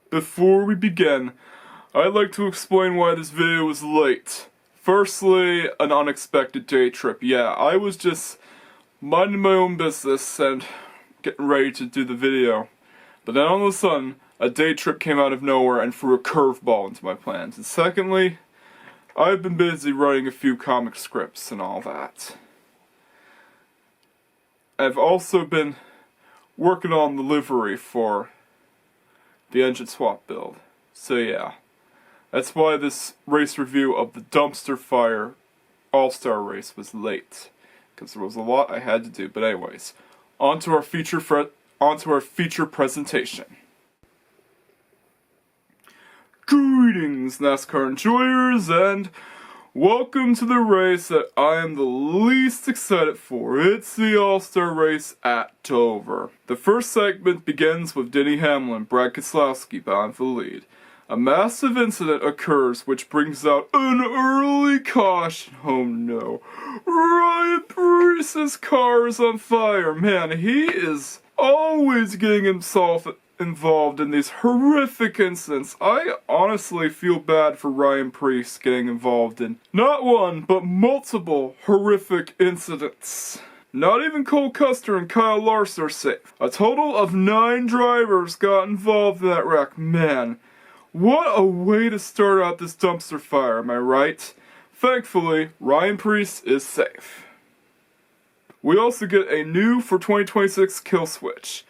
Before we begin, I'd like to explain why this video was late. Firstly, an unexpected day trip. Yeah, I was just minding my own business and getting ready to do the video. But then all of a sudden, a day trip came out of nowhere and threw a curveball into my plans. And secondly, I've been busy writing a few comic scripts and all that. I've also been working on the livery for the engine swap build. So yeah, that's why this race review of the Dumpster Fire All-Star race was late, because there was a lot I had to do. But anyways, onto our feature presentation. Greetings, NASCAR enjoyers, and welcome to the race that I am the least excited for. It's the All-Star race at Dover. The first segment begins with Denny Hamlin, Brad Keselowski bound for the lead. A massive incident occurs which brings out an early caution. Oh no. Ryan Preece's car is on fire. Man, he is always getting himself involved in these horrific incidents. I honestly feel bad for Ryan Preece getting involved in not one, but multiple horrific incidents. Not even Cole Custer and Kyle Larson are safe. A total of 9 drivers got involved in that wreck. Man, what a way to start out this dumpster fire, am I right? Thankfully, Ryan Preece is safe. We also get a new for 2026 kill switch.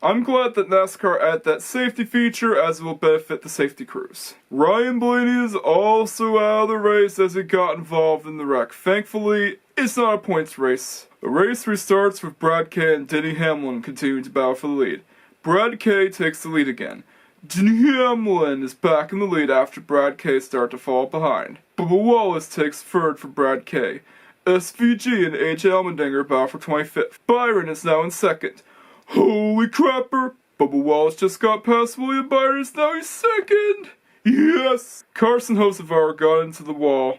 I'm glad that NASCAR added that safety feature, as it will benefit the safety crews. Ryan Blaney is also out of the race as he got involved in the wreck. Thankfully, it's not a points race. The race restarts with Brad K and Denny Hamlin continuing to battle for the lead. Brad K takes the lead again. Denny Hamlin is back in the lead after Brad K started to fall behind. Bubba Wallace takes third for Brad K. SVG and AJ Allmendinger battle for 25th. Byron is now in second. Holy crapper! Bubba Wallace just got past William Byron, now he's second! Yes! Carson Hocevar got into the wall,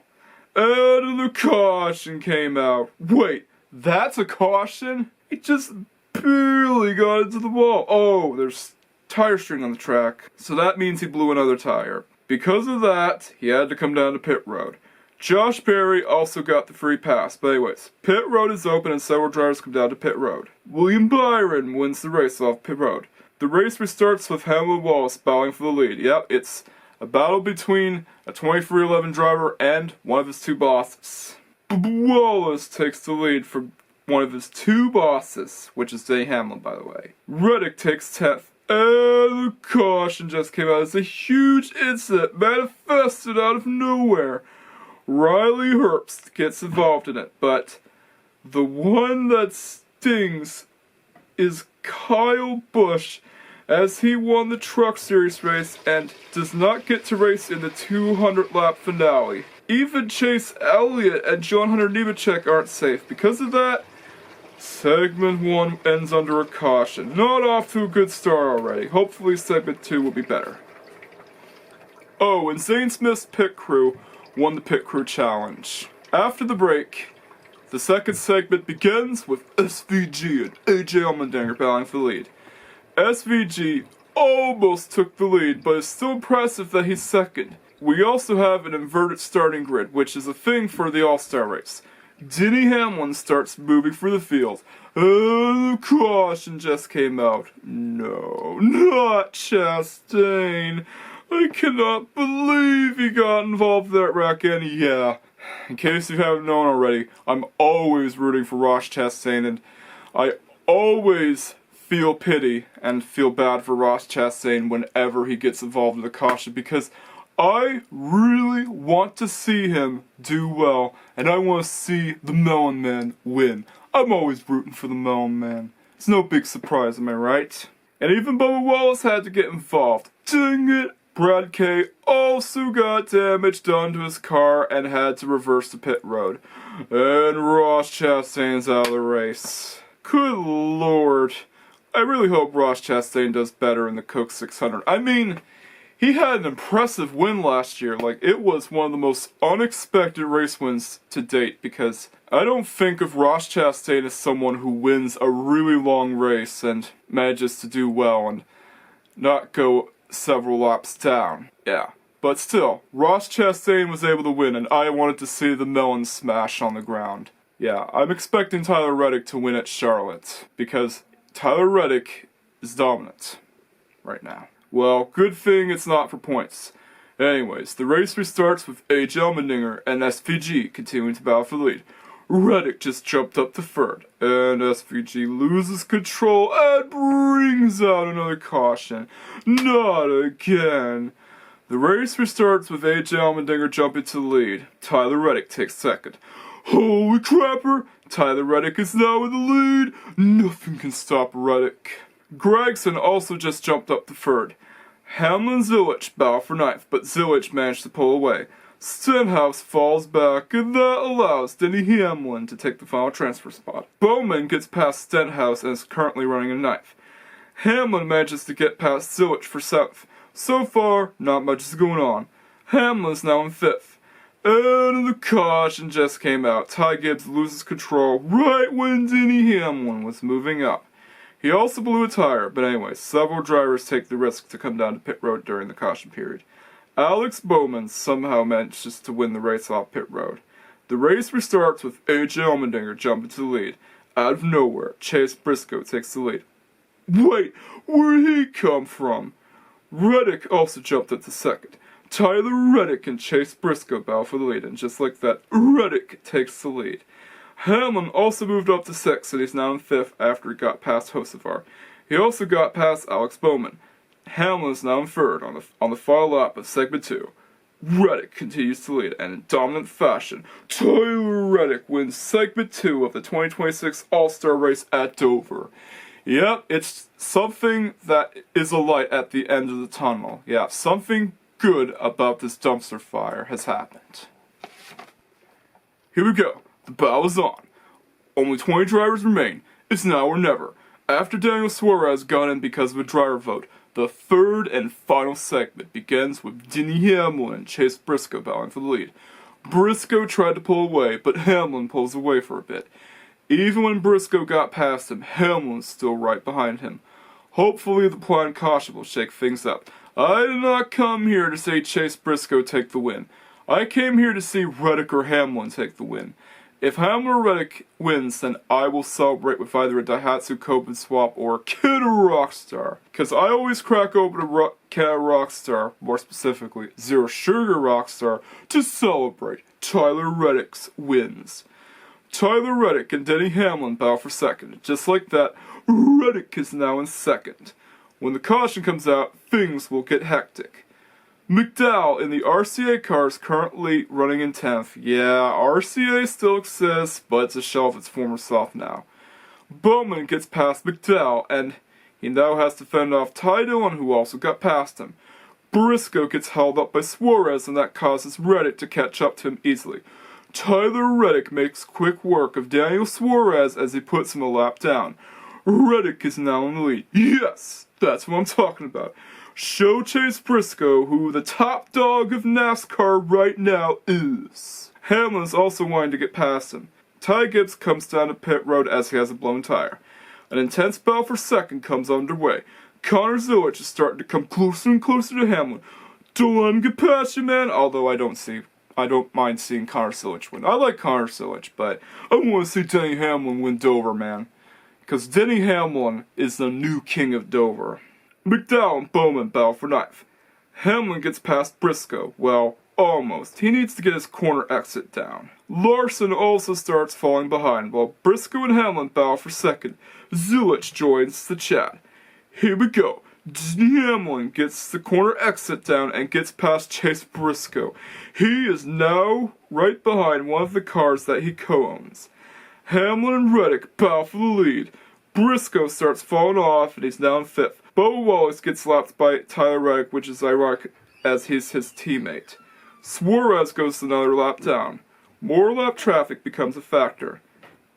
and the caution came out. Wait, that's a caution? He just barely got into the wall. Oh, there's tire string on the track, so that means he blew another tire. Because of that, he had to come down to pit road. Josh Berry also got the free pass, but anyways, pit road is open and several drivers come down to pit road. William Byron wins the race off pit road. The race restarts with Hamlin Wallace battling for the lead. Yep, it's a battle between a 2311 driver and one of his 2 bosses. Wallace takes the lead for one of his 2 bosses, which is Denny Hamlin, by the way. Reddick takes 10th. And the caution just came out. It's a huge incident manifested out of nowhere. Riley Herbst gets involved in it, but the one that stings is Kyle Busch, as he won the Truck Series race and does not get to race in the 200-lap finale. Even Chase Elliott and John Hunter Nemechek aren't safe. Because of that, segment 1 ends under a caution. Not off to a good start already. Hopefully segment 2 will be better. Oh, and Zane Smith's pit crew won the Pit Crew Challenge. After the break, the second segment begins with SVG and AJ Allmendinger battling for the lead. SVG almost took the lead, but it's still impressive that he's second. We also have an inverted starting grid, which is a thing for the All-Star race. Denny Hamlin starts moving through the field. And the caution just came out. No, not Chastain. I cannot believe he got involved in that wreck, and yeah, in case you haven't known already, I'm always rooting for Ross Chastain, and I always feel pity and feel bad for Ross Chastain whenever he gets involved in the caution, because I really want to see him do well, and I want to see the Melon Man win. I'm always rooting for the Melon Man. It's no big surprise, am I right? And even Bubba Wallace had to get involved. Dang it! Brad K also got damage done to his car and had to reverse the pit road. And Ross Chastain's out of the race. Good lord. I really hope Ross Chastain does better in the Coke 600. I mean, he had an impressive win last year. Like, it was one of the most unexpected race wins to date, because I don't think of Ross Chastain as someone who wins a really long race and manages to do well and not go several laps down. Yeah. But still, Ross Chastain was able to win, and I wanted to see the melon smash on the ground. Yeah, I'm expecting Tyler Reddick to win at Charlotte, because Tyler Reddick is dominant right now. Well, good thing it's not for points. Anyways, the race restarts with AJ Allmendinger and SVG continuing to battle for the lead. Reddick just jumped up to third, and SVG loses control and brings out another caution. Not again. The race restarts with AJ Allmendinger jumping to the lead. Tyler Reddick takes second. Holy crapper! Tyler Reddick is now in the lead. Nothing can stop Reddick. Gregson also just jumped up to third. Hamlin and Zilich battle for ninth, but Zilich managed to pull away. Stenhouse falls back, and that allows Denny Hamlin to take the final transfer spot. Bowman gets past Stenhouse and is currently running in ninth. Hamlin manages to get past Zilich for seventh. So far, not much is going on. Hamlin's now in fifth. And the caution just came out. Ty Gibbs loses control right when Denny Hamlin was moving up. He also blew a tire, but anyway, several drivers take the risk to come down to pit road during the caution period. Alex Bowman somehow manages to win the race off pit road. The race restarts with AJ Allmendinger jumping to the lead. Out of nowhere, Chase Briscoe takes the lead. Wait, where'd he come from? Reddick also jumped up to second. Tyler Reddick and Chase Briscoe battle for the lead, and just like that, Reddick takes the lead. Hamlin also moved up to sixth, and he's now in fifth after he got past Hocevar. He also got past Alex Bowman. Hamlin is now in third on the final lap of segment 2. Reddick continues to lead, and in dominant fashion, Tyler Reddick wins segment 2 of the 2026 All-Star Race at Dover. Yep, it's something that is a light at the end of the tunnel. Yeah, something good about this dumpster fire has happened. Here we go. The battle is on. Only 20 drivers remain. It's now or never. After Daniel Suarez got in because of a driver vote, the third and final segment begins with Denny Hamlin and Chase Briscoe battling for the lead. Briscoe tried to pull away, but Hamlin pulls away for a bit. Even when Briscoe got past him, Hamlin's still right behind him. Hopefully the planned caution will shake things up. I did not come here to see Chase Briscoe take the win. I came here to see Reddick or Hamlin take the win. If Hamlin or Reddick wins, then I will celebrate with either a Daihatsu Copen swap or a Kid Rockstar. Because I always crack open a Kid Rockstar, more specifically, Zero Sugar Rockstar, to celebrate Tyler Reddick's wins. Tyler Reddick and Denny Hamlin battle for second. Just like that, Reddick is now in second. When the caution comes out, things will get hectic. McDowell in the RCA car is currently running in 10th. Yeah, RCA still exists, but it's a shell of its former self now. Bowman gets past McDowell, and he now has to fend off Ty Dillon, who also got past him. Briscoe gets held up by Suarez, and that causes Reddick to catch up to him easily. Tyler Reddick makes quick work of Daniel Suarez as he puts him a lap down. Reddick is now in the lead. Yes, that's what I'm talking about. Show Chase Briscoe who the top dog of NASCAR right now is. Hamlin's also wanting to get past him. Ty Gibbs comes down to pit road as he has a blown tire. An intense battle for second comes underway. Connor Zilich is starting to come closer and closer to Hamlin. Don't let him get past you, man. Although I don't mind seeing Connor Zilich win. I like Connor Zilich, but I want to see Denny Hamlin win Dover, man. Because Denny Hamlin is the new king of Dover. McDowell and Bowman battle for ninth. Hamlin gets past Briscoe. Well, almost. He needs to get his corner exit down. Larson also starts falling behind, while Briscoe and Hamlin battle for second. Zilich joins the chat. Here we go. Denny Hamlin gets the corner exit down and gets past Chase Briscoe. He is now right behind one of the cars that he co-owns. Hamlin and Reddick battle for the lead. Briscoe starts falling off and he's now in fifth. Bubba Wallace gets lapped by Tyler Reddick, which is ironic as he's his teammate. Suarez goes another lap down. More lap traffic becomes a factor.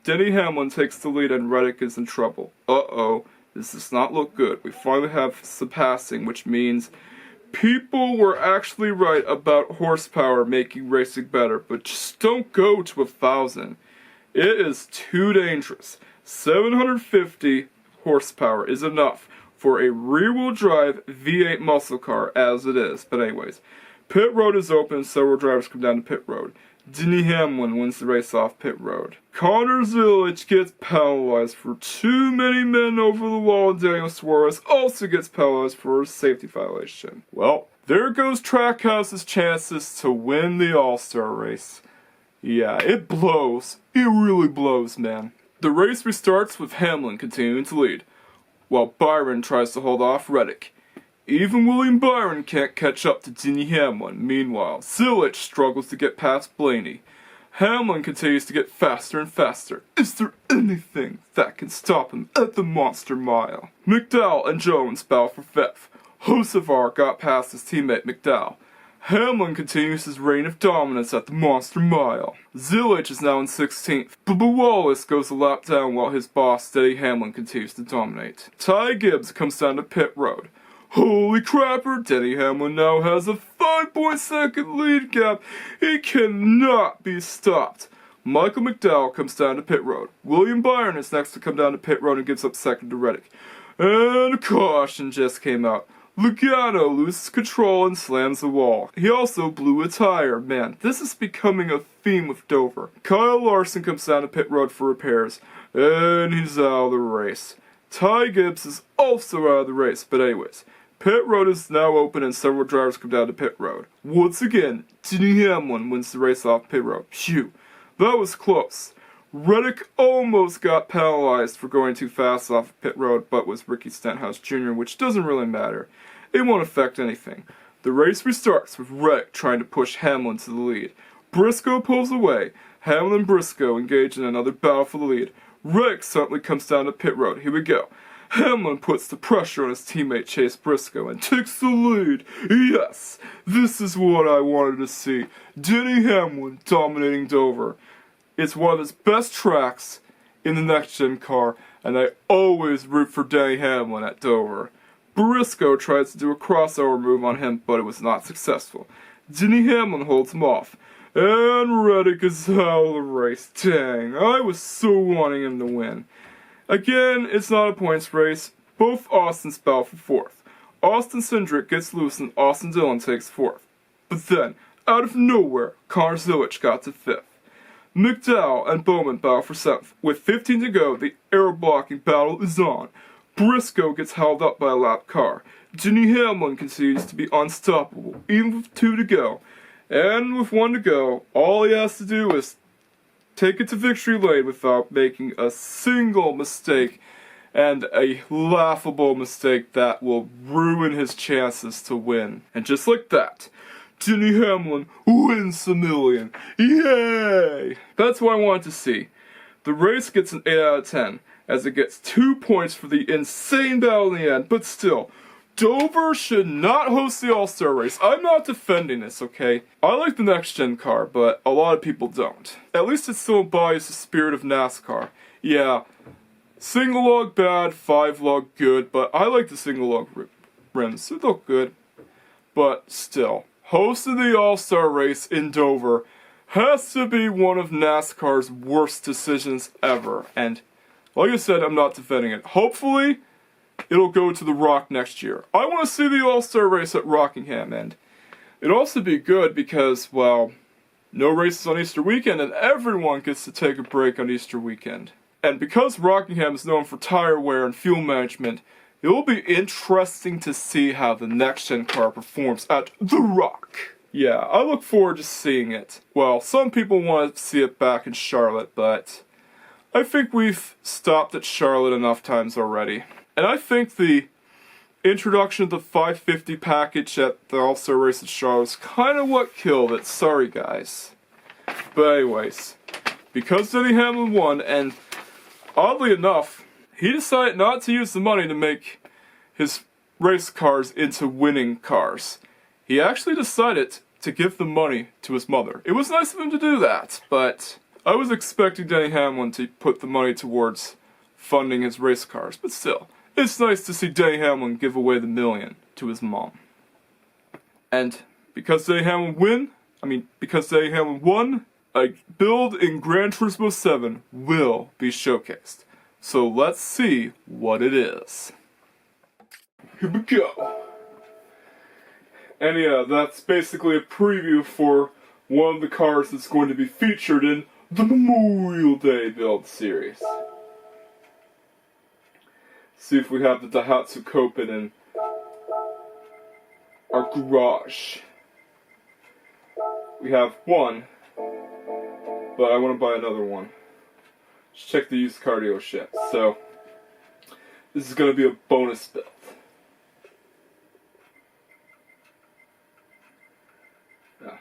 Denny Hamlin takes the lead and Reddick is in trouble. Uh-oh, this does not look good. We finally have some passing, which means People were actually right about horsepower making racing better, but just don't go to 1,000. It is too dangerous. 750 horsepower is enough for a rear-wheel drive V8 muscle car as it is. But anyways, pit road is open and several drivers come down to pit road. Denny Hamlin wins the race off pit road. Connor Zilic gets penalized for too many men over the wall, and Daniel Suarez also gets penalized for a safety violation. Well, there goes Trackhouse's chances to win the All-Star race. Yeah, it blows. It really blows, man. The race restarts with Hamlin continuing to lead, while Byron tries to hold off Reddick. Even William Byron can't catch up to Denny Hamlin. Meanwhile, Zilic struggles to get past Blaney. Hamlin continues to get faster and faster. Is there anything that can stop him at the Monster Mile? McDowell and Jones battle for fifth. Hocevar got past his teammate McDowell. Hamlin continues his reign of dominance at the Monster Mile. Zilic is now in 16th. Bubba Wallace goes a lap down while his boss, Denny Hamlin, continues to dominate. Ty Gibbs comes down to pit road. Holy crapper, Denny Hamlin now has a 5.2 lead gap. He cannot be stopped. Michael McDowell comes down to pit road. William Byron is next to come down to pit road and gives up second to Reddick. And a caution just came out. Logano loses control and slams the wall. He also blew a tire. Man, this is becoming a theme with Dover. Kyle Larson comes down to pit road for repairs. And he's out of the race. Ty Gibbs is also out of the race, but anyways. Pit road is now open and several drivers come down to pit road. Once again, Denny Hamlin wins the race off pit road. Phew, that was close. Reddick almost got penalized for going too fast off pit road, but was Ricky Stenhouse Jr., which doesn't really matter. It won't affect anything. The race restarts with Reddick trying to push Hamlin to the lead. Briscoe pulls away. Hamlin and Briscoe engage in another battle for the lead. Reddick suddenly comes down to pit road. Here we go. Hamlin puts the pressure on his teammate Chase Briscoe and takes the lead. Yes, this is what I wanted to see. Denny Hamlin dominating Dover. It's one of his best tracks in the next-gen car, and I always root for Denny Hamlin at Dover. Briscoe tries to do a crossover move on him, but it was not successful. Denny Hamlin holds him off. And Reddick is out of the race. Dang, I was so wanting him to win. Again, it's not a points race. Both Austins battle for fourth. Austin Cindric gets loose and Austin Dillon takes fourth. But then, out of nowhere, Connor Zilic got to fifth. McDowell and Bowman battle for seventh. With 15 to go, the air blocking battle is on. Briscoe gets held up by a lap car. Denny Hamlin continues to be unstoppable, even with 2 to go. And with 1 to go, all he has to do is take it to victory lane without making a single mistake, and a laughable mistake that will ruin his chances to win. And just like that, Denny Hamlin wins the million. Yay! That's what I wanted to see. The race gets an 8 out of 10, as it gets 2 points for the insane battle in the end, but still, Dover should not host the All-Star race. I'm not defending this, okay? I like the next-gen car, but a lot of people don't. At least it still embodies the spirit of NASCAR. Yeah, single log bad, 5 log good, but I like the single log rims. They look good. But still, hosting the All-Star race in Dover has to be one of NASCAR's worst decisions ever. And like I said, I'm not defending it. Hopefully, it'll go to the Rock next year. I want to see the All-Star race at Rockingham, and it'd also be good because, well, no races on Easter weekend, and everyone gets to take a break on Easter weekend. And because Rockingham is known for tire wear and fuel management, it will be interesting to see how the next-gen car performs at The Rock. Yeah, I look forward to seeing it. Well, some people want to see it back in Charlotte, but I think we've stopped at Charlotte enough times already. And I think the introduction of the 550 package at the All-Star race at Charlotte is kind of what killed it. Sorry, guys. But anyways, because Denny Hamlin won, and oddly enough, he decided not to use the money to make his race cars into winning cars. He actually decided to give the money to his mother. It was nice of him to do that, but I was expecting Denny Hamlin to put the money towards funding his race cars, but still. It's nice to see Denny Hamlin give away the million to his mom. And because Hamlin won, a build in Gran Turismo 7 will be showcased. So let's see what it is. Here we go. And yeah, that's basically a preview for one of the cars that's going to be featured in the Memorial Day build series. See if we have the Daihatsu Copen in our garage. We have one, but I want to buy another one. Let's check the used car dealership. So, this is going to be a bonus build. Yeah.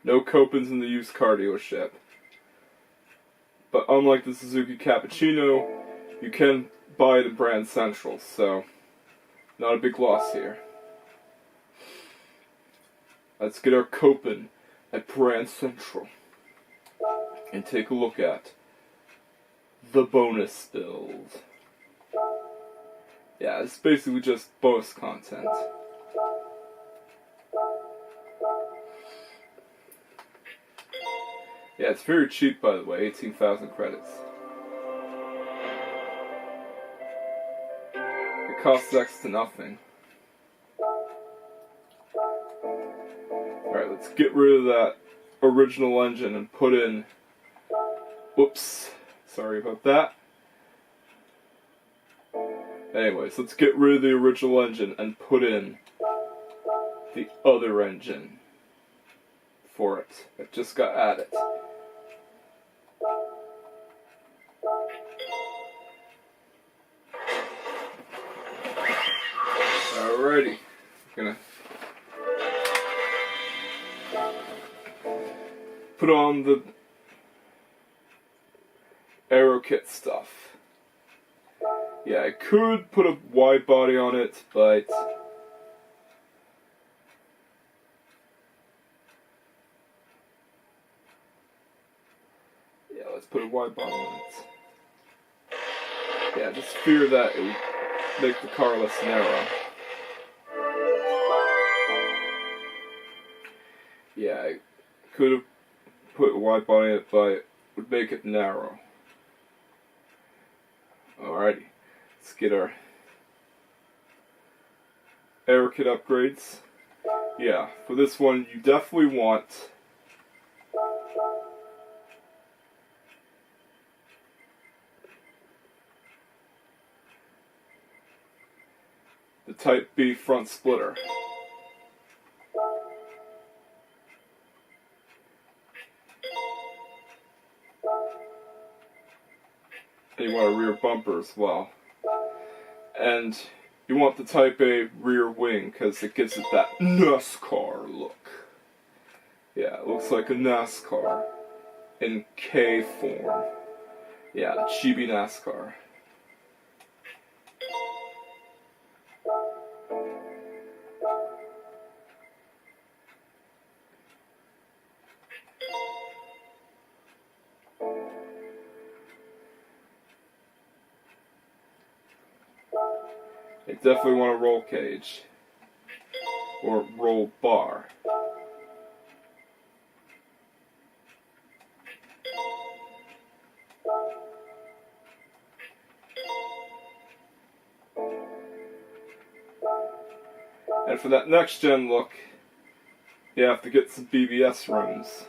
No Copens in the used car dealership. But unlike the Suzuki Cappuccino, you can buy it in Brand Central, so not a big loss here. Let's get our Copen at Brand Central and take a look at the bonus build. Yeah, it's basically just bonus content. Yeah, it's very cheap, by the way, 18,000 credits. It costs next to nothing. Alright, let's get rid of that original engine and put in... Whoops, sorry about that. Anyways, let's get rid of the original engine and put in the other engine for it. It just got added. Alrighty, gonna put on the aero kit stuff. Yeah, I could put a wide body on it, but yeah, let's put a wide body on it. Yeah, just fear that it would make the car less narrow. Yeah, I could have put a wide body on it, but it would make it narrow. Alrighty, let's get our aero kit upgrades. Yeah, for this one you definitely want the Type B front splitter. And you want a rear bumper as well. And you want the Type A rear wing because it gives it that NASCAR look. Yeah, it looks like a NASCAR in K form. Yeah, chibi NASCAR. You definitely want a roll cage or roll bar. And for that next gen look, you have to get some BBS rims.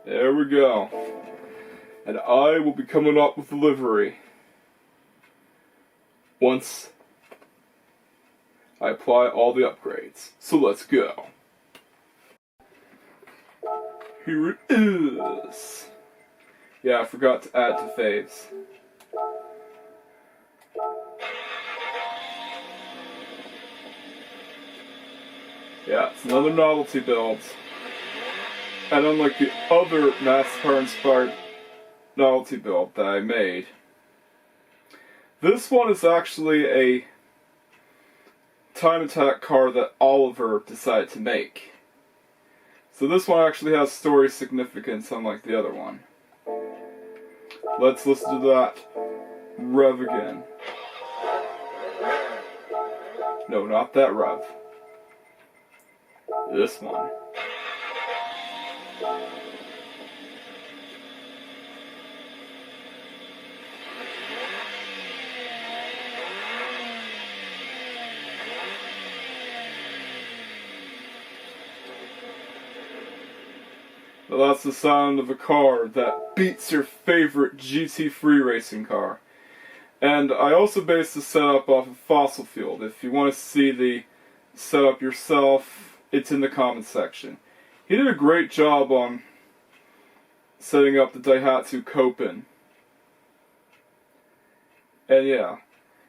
There we go. And I will be coming up with the livery once I apply all the upgrades. So let's go. Here it is. Yeah, I forgot to add to faves. Yeah, it's another novelty build. And unlike the other NASCAR-inspired novelty build that I made, this one is actually a time attack car that Oliver decided to make. So this one actually has story significance unlike the other one. Let's listen to that rev again. No, not that rev. This one. Well, that's the sound of a car that beats your favorite GT3 racing car. And I also based the setup off of Fossil Fuel. If you want to see the setup yourself, it's in the comments section. He did a great job on setting up the Daihatsu Copen. And yeah,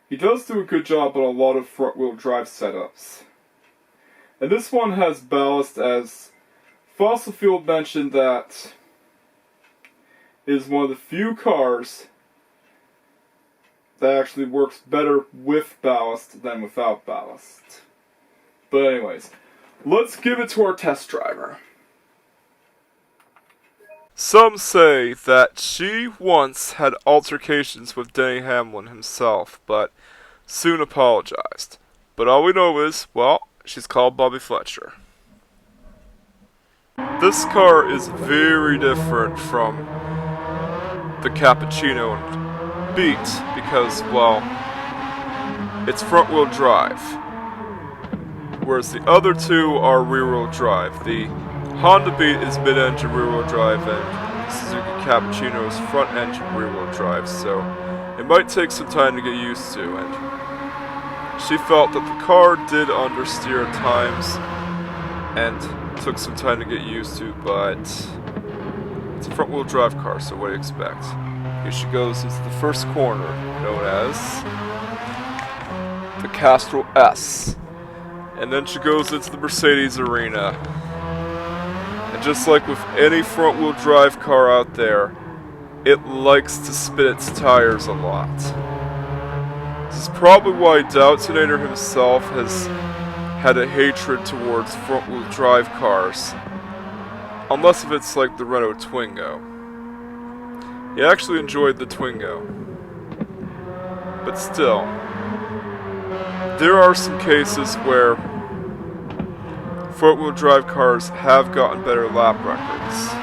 he does do a good job on a lot of front-wheel drive setups. And this one has ballast, as Fossil Fuel mentioned that it is one of the few cars that actually works better with ballast than without ballast. But anyways, let's give it to our test driver. Some say that she once had altercations with Denny Hamlin himself, but soon apologized. But all we know is, well, she's called Bobby Fletcher. This car is very different from the Cappuccino and Beat because, well, it's front-wheel drive, whereas the other two are rear-wheel drive. The Honda Beat is mid-engine rear-wheel drive, and Suzuki Cappuccino is front-engine rear-wheel drive, so it might take some time to get used to, and she felt that the car did understeer at times, and took some time to get used to, but it's a front-wheel drive car, so what do you expect? Here she goes into the first corner, known as the Castrol S. And then she goes into the Mercedes arena. And just like with any front-wheel drive car out there, it likes to spit its tires a lot. This is probably why Doubtinator himself has had a hatred towards front-wheel drive cars, unless if it's like the Renault Twingo. He actually enjoyed the Twingo, but still, there are some cases where front-wheel drive cars have gotten better lap records,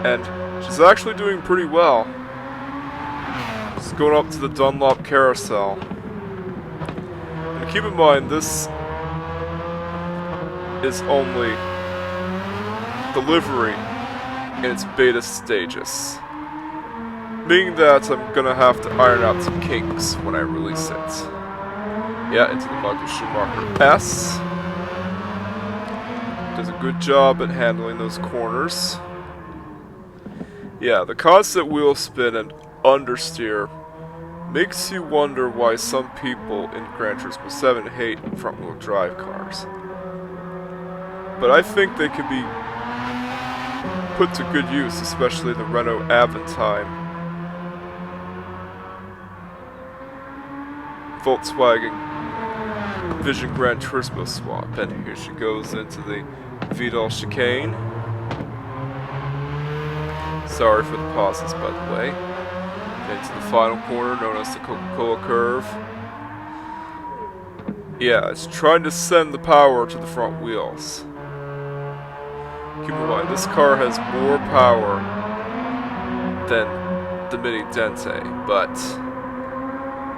and she's actually doing pretty well. She's going up to the Dunlop Carousel. Keep in mind, this is only delivery in its beta stages, meaning that I'm gonna have to iron out some kinks when I release it. Yeah, into the Michael Schumacher S. Does a good job at handling those corners. Yeah, the constant wheel spin and understeer makes you wonder why some people in Gran Turismo 7 hate front-wheel drive cars. But I think they could be put to good use, especially the Renault Aventime, Volkswagen Vision Gran Turismo swap. And here she goes into the Vidal chicane. Sorry for the pauses, by the way. Into the final corner, known as the Coca-Cola curve. Yeah, it's trying to send the power to the front wheels. Keep in mind, this car has more power than the Mini Dente, but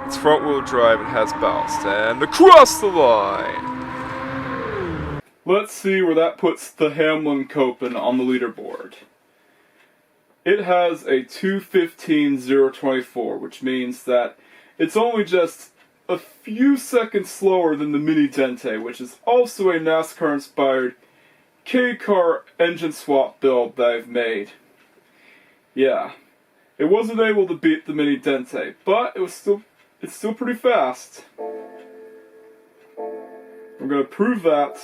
it's front-wheel drive and has ballast. And across the line! Let's see where that puts the Hamlin Copen on the leaderboard. It has a 2:15.024, which means that it's only just a few seconds slower than the Mini Dente, which is also a NASCAR-inspired K-car engine swap build that I've made. Yeah, it wasn't able to beat the Mini Dente, but it's still pretty fast. I'm gonna prove that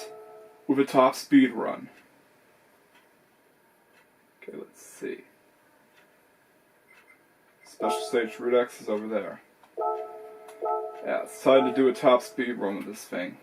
with a top speed run. Okay, let's see. Special Stage Route X is over there. Yeah, it's time to do a top speed run with this thing.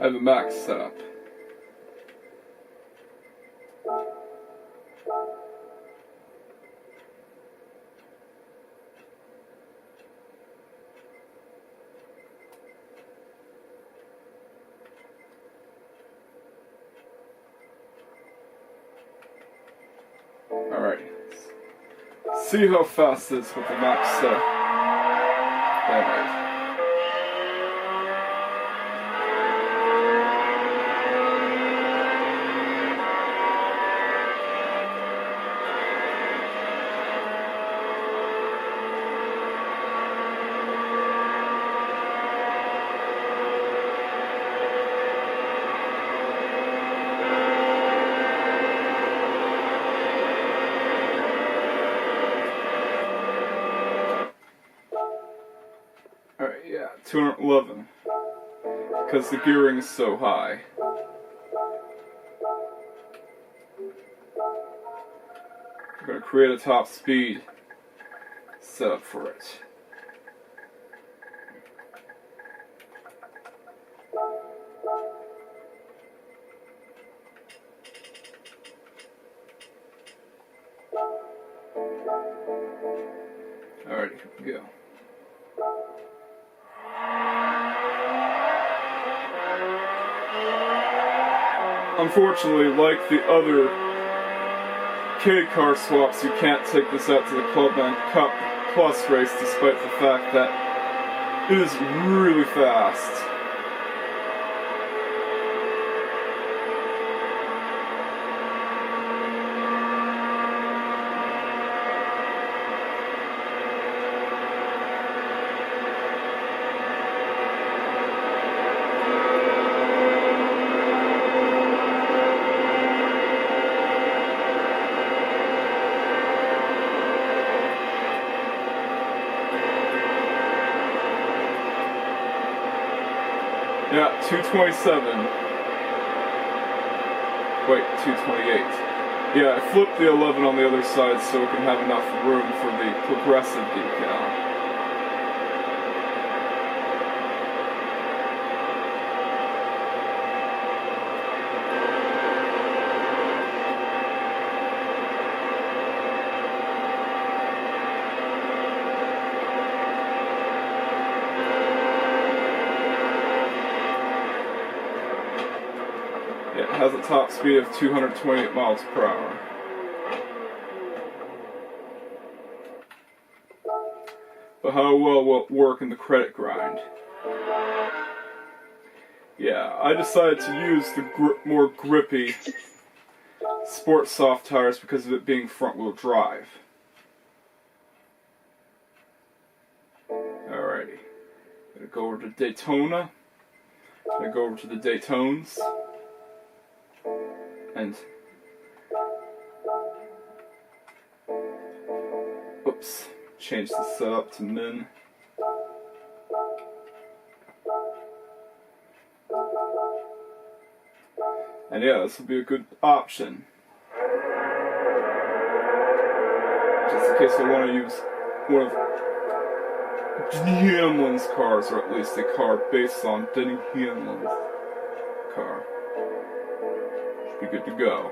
I have a max set up. Alright. See how fast it is with the max set. Alright. Alright, yeah, 211. Because the gearing is so high. I'm going to create a top speed setup for it. Alright, here we go. Unfortunately, like the other K-car swaps, you can't take this out to the Copen Cup Plus race despite the fact that it is really fast. Yeah, 227. Wait, 228. Yeah, I flipped the 11 on the other side so it can have enough room for the progressive decal. It has a top speed of 228 miles per hour. But how well will it work in the credit grind? Yeah, I decided to use the more grippy Sport Soft tires because of it being front-wheel drive. Alrighty. Gonna go over to Daytona. Gonna go over to the Daytones. And oops, change the setup to min. And yeah, this will be a good option. Just in case I want to use one of Denny Hamlin's cars, or at least a car based on Denny Hamlin's car. Be good to go.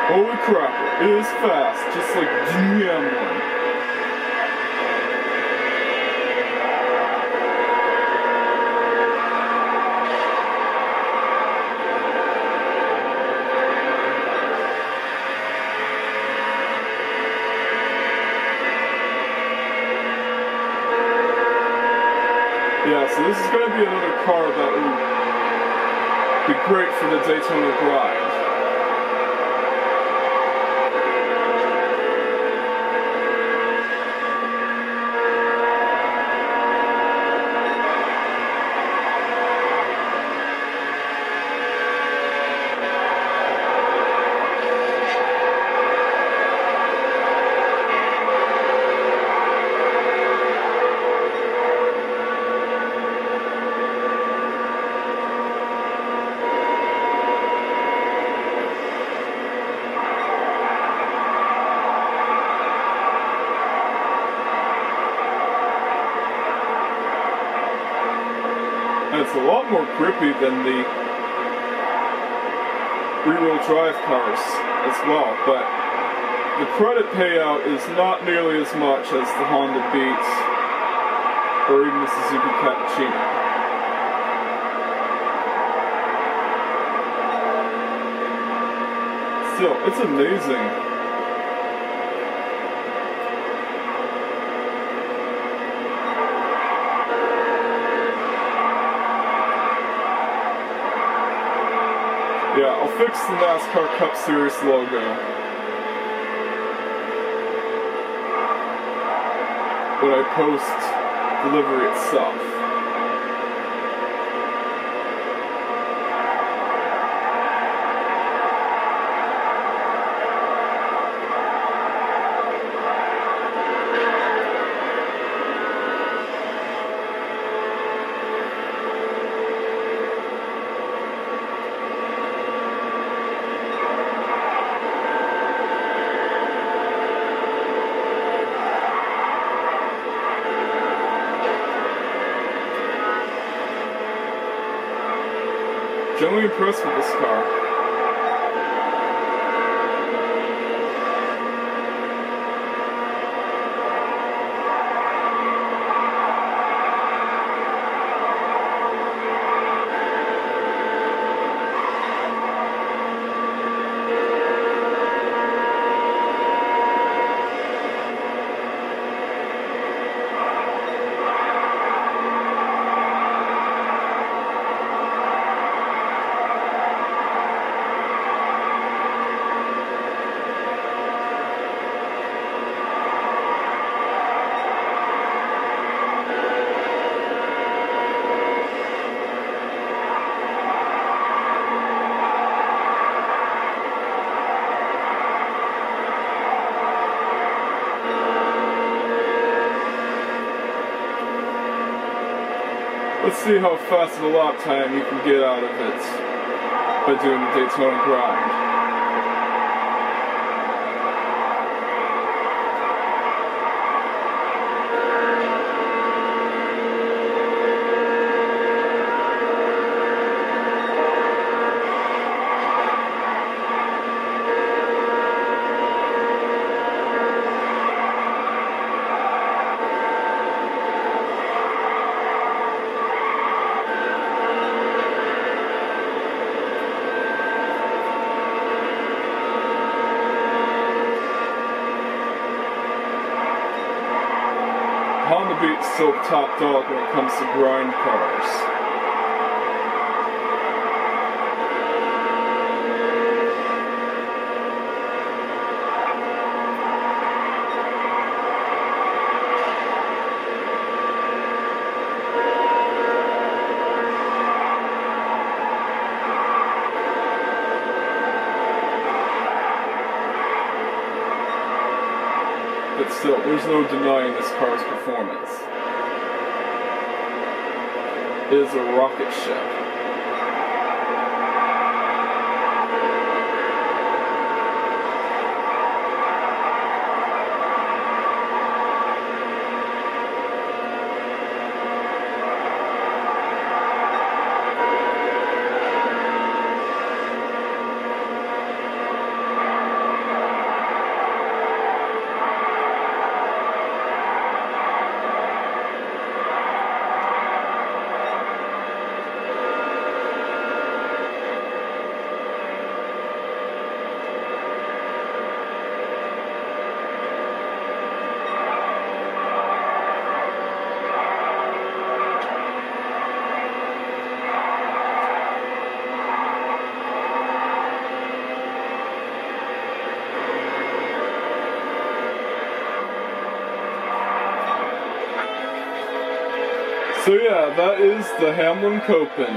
Holy crap, it is fast, just like GM1. so this is going to be another car that will be great for the Daytona grind. And it's a lot more grippy than the rear-wheel drive cars as well, but the credit payout is not nearly as much as the Honda Beat or even the Suzuki Cappuccino. Still, it's amazing. Yeah, I'll fix the NASCAR Cup Series logo when I post delivery itself. Generally impressed with this car. Let's see how fast of a lap time you can get out of it by doing the Daytona grind. Honda Beat's still the top dog when it comes to grind cars. But still, there's no denying this car's performance. It is a rocket ship. So yeah, that is the Hamlin Copen.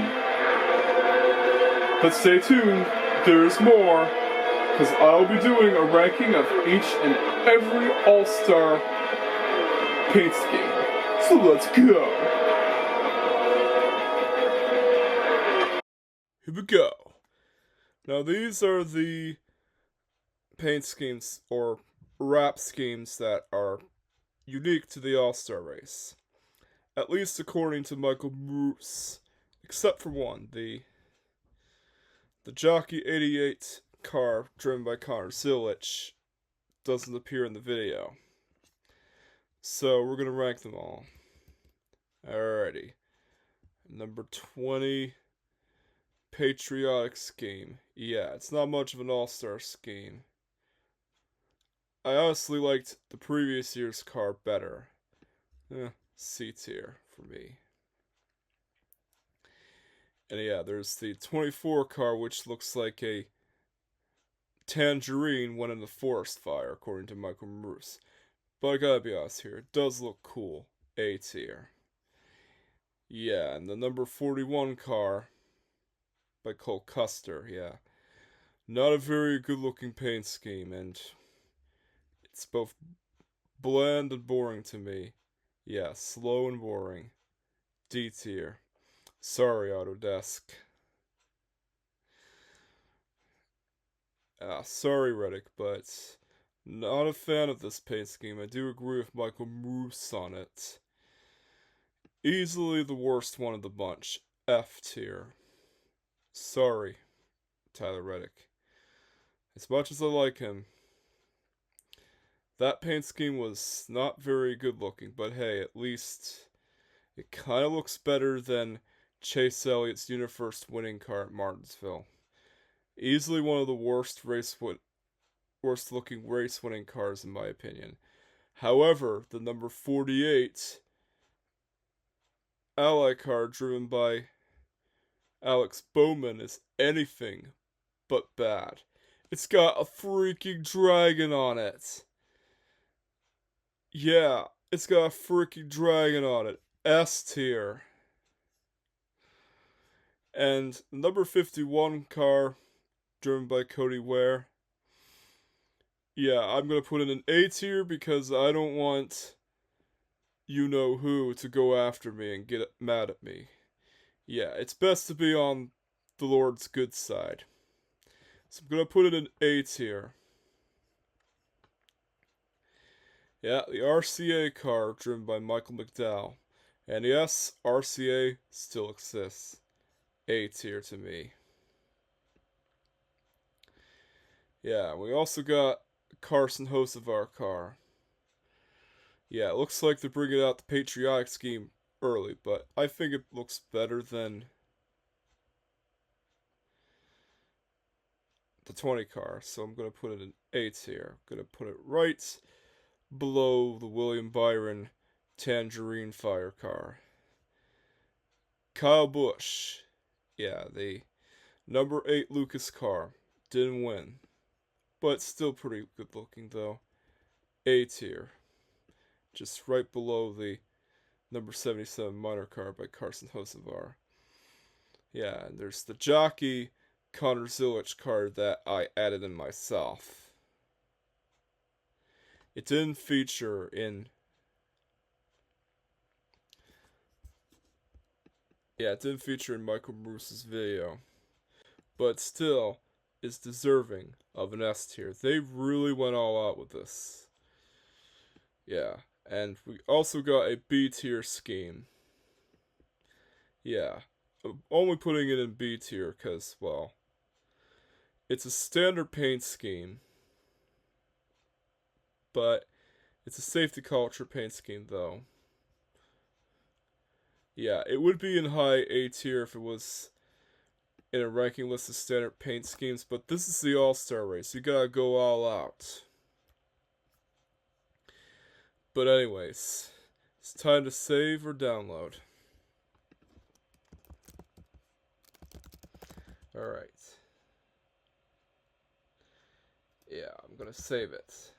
But stay tuned, there's more, because I'll be doing a ranking of each and every All-Star paint scheme. So let's go! Here we go. Now these are the paint schemes, or wrap schemes, that are unique to the All-Star race. At least according to Michael Bruce. Except for one, the Jockey 88 car driven by Connor Zilich doesn't appear in the video. So we're going to rank them all. Alrighty. Number 20, Patriotic Scheme. Yeah, it's not much of an all-star scheme. I honestly liked the previous year's car better. C tier for me. And yeah, there's the 24 car, which looks like a tangerine went in the forest fire, according to Michael Bruce. But I gotta be honest here, it does look cool. A tier. Yeah, and the number 41 car by Cole Custer, yeah. Not a very good looking paint scheme, and it's both bland and boring to me. Yeah, slow and boring. D tier. Sorry, Autodesk. Sorry, Reddick, but not a fan of this paint scheme. I do agree with Michael Bruce on it. Easily the worst one of the bunch. F tier. Sorry, Tyler Reddick. As much as I like him, that paint scheme was not very good looking, but hey, at least it kind of looks better than Chase Elliott's Unifirst winning car at Martinsville. Easily one of the worst looking race winning cars in my opinion. However, the number 48 Ally car driven by Alex Bowman is anything but bad. It's got a freaking dragon on it. Yeah, it's got a freaking dragon on it. S tier. And number 51 car, driven by Cody Ware. Yeah, I'm gonna put in an A tier because I don't want you-know-who to go after me and get mad at me. Yeah, it's best to be on the Lord's good side. So I'm gonna put it in A tier. Yeah, the RCA car driven by Michael McDowell. And yes, RCA still exists. A tier to me. Yeah, we also got Carson Hocevar car. Yeah, it looks like they're bringing out the patriotic scheme early, but I think it looks better than the 20 car, so I'm going to put it in A tier. I'm going to put it right below the William Byron Tangerine Fire car. Kyle Busch. Yeah, the number 8 Lucas car. Didn't win. But still pretty good looking though. A tier. Just right below the number 77 minor car by Carson Hocevar. Yeah, and there's the jockey Connor Zilich car that I added in myself. It didn't feature in Michael Bruce's video, but still is deserving of an S tier. They really went all out with this. Yeah, and we also got a B tier scheme. Yeah, I'm only putting it in B tier because, well, it's a standard paint scheme, but it's a safety culture paint scheme though. Yeah, it would be in high A tier if it was in a ranking list of standard paint schemes, but this is the All-Star race. You gotta go all out. But anyways, it's time to save or download. Alright. Yeah, I'm gonna save it.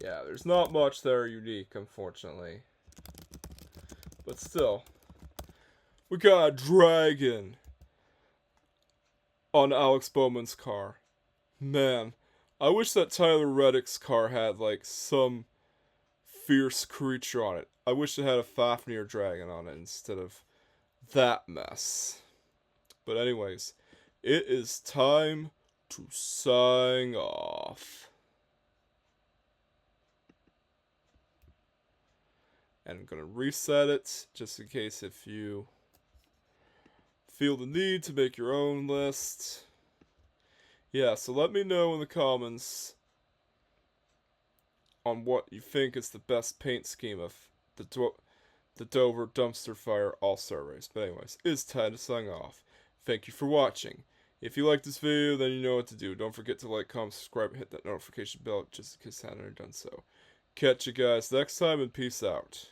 Yeah, there's not much that are unique, unfortunately. But still, we got a dragon on Alex Bowman's car. Man, I wish that Tyler Reddick's car had, like, some fierce creature on it. I wish it had a Fafnir dragon on it instead of that mess. But anyways, it is time to sign off. And I'm going to reset it just in case if you feel the need to make your own list. Yeah, so let me know in the comments on what you think is the best paint scheme of the Dover Dumpster Fire All-Star Race. But anyways, it's time to sign off. Thank you for watching. If you like this video, then you know what to do. Don't forget to like, comment, subscribe, and hit that notification bell just in case I haven't done so. Catch you guys next time, and peace out.